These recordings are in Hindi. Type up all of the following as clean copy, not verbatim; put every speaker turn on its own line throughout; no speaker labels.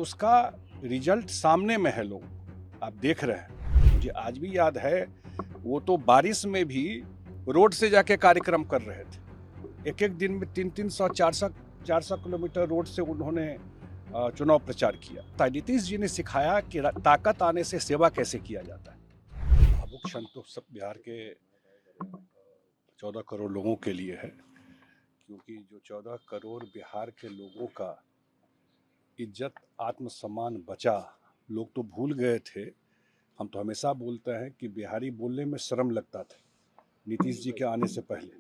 उसका रिजल्ट सामने में है, लोग आप देख रहे हैं। मुझे आज भी याद है, वो तो बारिश में भी रोड से जाके कार्यक्रम कर रहे थे। एक एक दिन में 300 400 किलोमीटर रोड से उन्होंने चुनाव प्रचार किया। नीतीश जी ने सिखाया कि ताकत आने से सेवा कैसे किया जाता है। भावुक क्षण तो सब बिहार के 14 करोड़ लोगों के लिए है, क्योंकि जो 14 करोड़ बिहार के लोगों का इज्जत आत्मसम्मान बचा, लोग तो भूल गए थे। हम तो हमेशा बोलते हैं कि बिहारी बोलने में शर्म लगता था नीतीश जी के आने से पहले,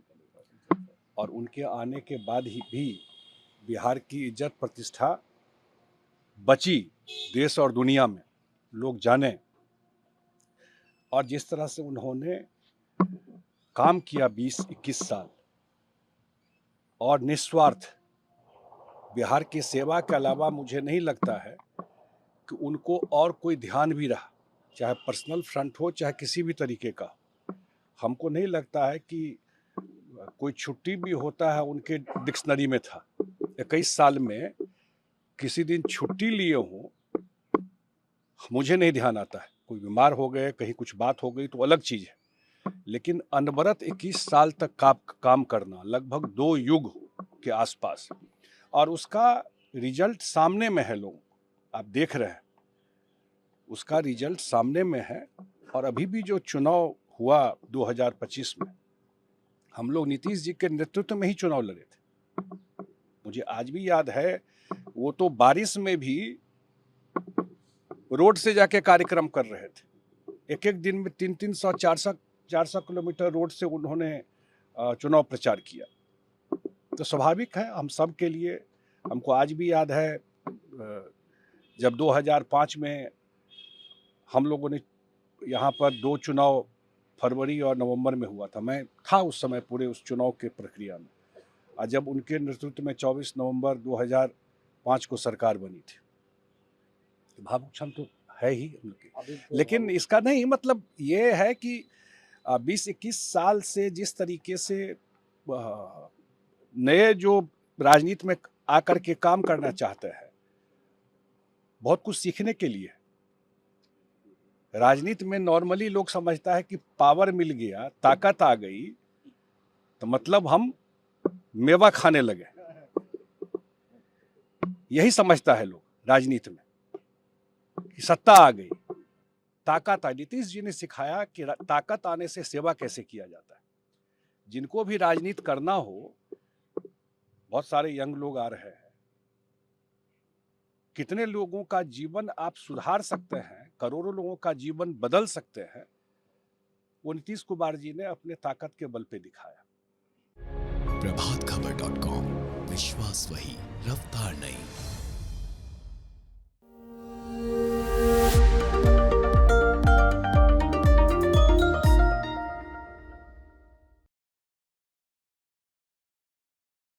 और उनके आने के बाद ही भी बिहार की इज्जत प्रतिष्ठा बची देश और दुनिया में, लोग जाने। और जिस तरह से उन्होंने काम किया 20-21 साल और निस्वार्थ बिहार की सेवा के अलावा, मुझे नहीं लगता है कि उनको और कोई ध्यान भी रहा, चाहे पर्सनल फ्रंट हो चाहे किसी भी तरीके का। हमको नहीं लगता है कि कोई छुट्टी भी होता है उनके डिक्शनरी में था। 21 साल में किसी दिन छुट्टी लिए हों, मुझे नहीं ध्यान आता है। कोई बीमार हो गए, कहीं कुछ बात हो गई तो अलग चीज़ है, लेकिन अनवरत 21 साल तक काम करना, लगभग 2 युग के आसपास, और उसका रिजल्ट सामने में है, लोग आप देख रहे हैं। उसका रिजल्ट सामने में है। और अभी भी जो चुनाव हुआ 2025 में, हम लोग नीतीश जी के नेतृत्व में ही चुनाव लड़े थे। मुझे आज भी याद है, वो तो बारिश में भी रोड से जाके कार्यक्रम कर रहे थे। एक एक दिन में 300 400 किलोमीटर रोड से उन्होंने चुनाव प्रचार किया। तो स्वाभाविक है, हम सब के लिए। हमको आज भी याद है, जब 2005 में हम लोगों ने यहाँ पर 2 चुनाव फरवरी और नवंबर में हुआ था। मैं था उस समय पूरे उस चुनाव के प्रक्रिया में, और जब उनके नेतृत्व में 24 नवंबर 2005 को सरकार बनी थी। भावुक क्षण तो है ही हम लोग की। लेकिन इसका नहीं मतलब ये है कि 20-21 साल से जिस तरीके से नए जो राजनीति में आकर के काम करना चाहते हैं, बहुत कुछ सीखने के लिए। राजनीति में नॉर्मली लोग समझता है कि पावर मिल गया, ताकत आ गई, तो मतलब हम मेवा खाने लगे। यही समझता है लोग राजनीति में, कि सत्ता आ गई, ताकत आई। नीतीश जी ने सिखाया कि ताकत आने से सेवा कैसे किया जाता है। जिनको भी राजनीति करना हो, बहुत सारे यंग लोग आ रहे हैं, कितने लोगों का जीवन आप सुधार सकते हैं, करोड़ों लोगों का जीवन बदल सकते हैं, वो नीतीश कुमार जी ने अपने ताकत के बल पे दिखाया।
प्रभातखबर.com, विश्वास वही, रफ्तार नहीं।